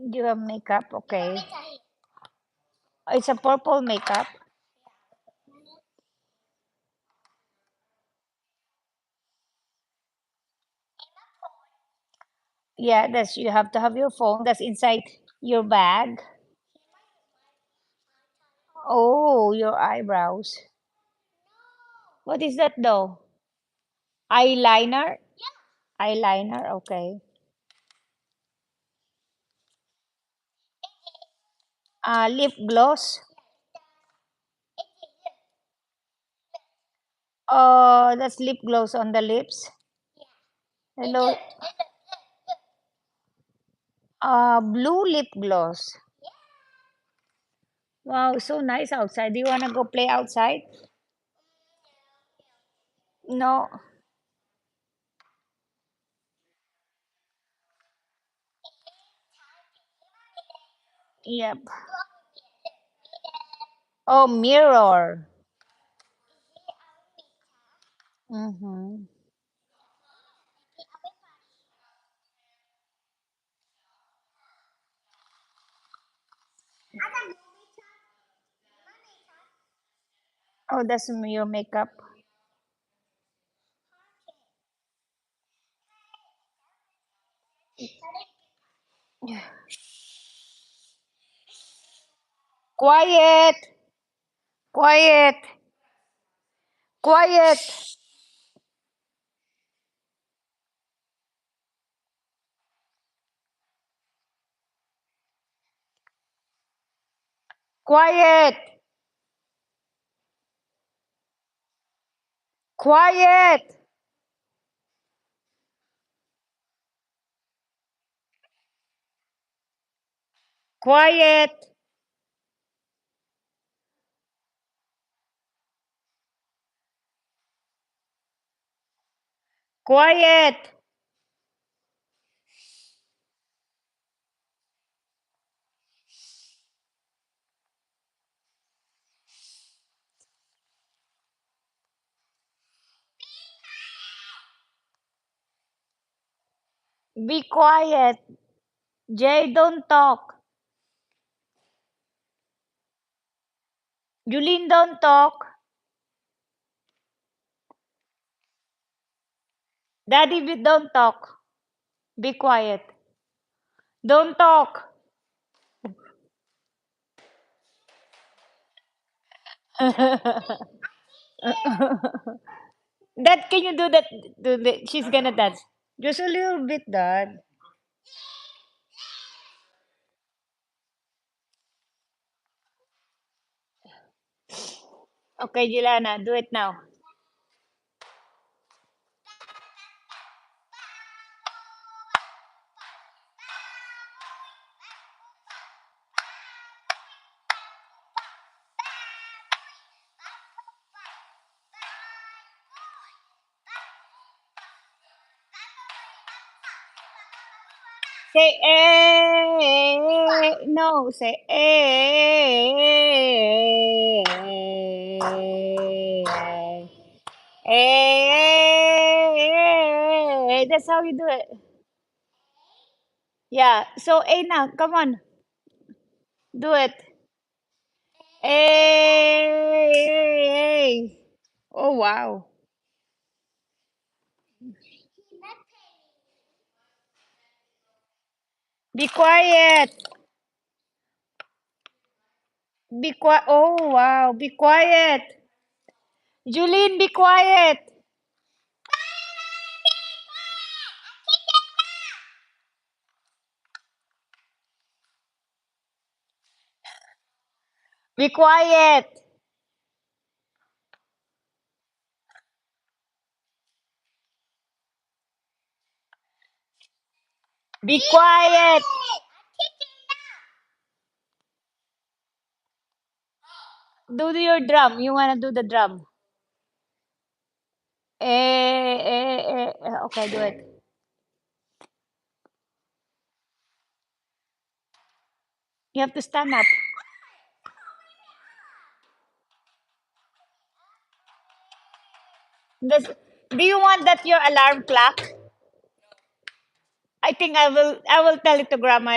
You have makeup, okay. It's a purple makeup. Yeah, that's you have to have your phone. That's inside your bag. Oh, your eyebrows. What is that though? Eyeliner? Eyeliner, okay. Lip gloss. Oh, that's lip gloss on the lips. Hello. Blue lip gloss. Wow, so nice outside. Do you wanna go play outside? No. Yep. Oh, mirror. Mm-hmm. Oh, that's your makeup. Quiet. Quiet. Quiet. Quiet. Quiet. Quiet. Quiet. Be quiet. Jay, don't talk. Julene, don't talk. Daddy, don't talk. Be quiet. Don't talk. Dad, can you do that? She's gonna dance. Just a little bit, Dad. Okay, Juliana, do it now. Say eh. No, say eh. Eh. That's how you do it. Yeah. So eh now, come on, do it. Eh. Oh wow. Be quiet. Be quiet. Oh wow. Be quiet. Julene, be quiet. Be quiet. Be quiet. Do your drum. You wanna do the drum? Okay, do it. You have to stand up. This, do you want that your alarm clock? I think I will tell it to grandma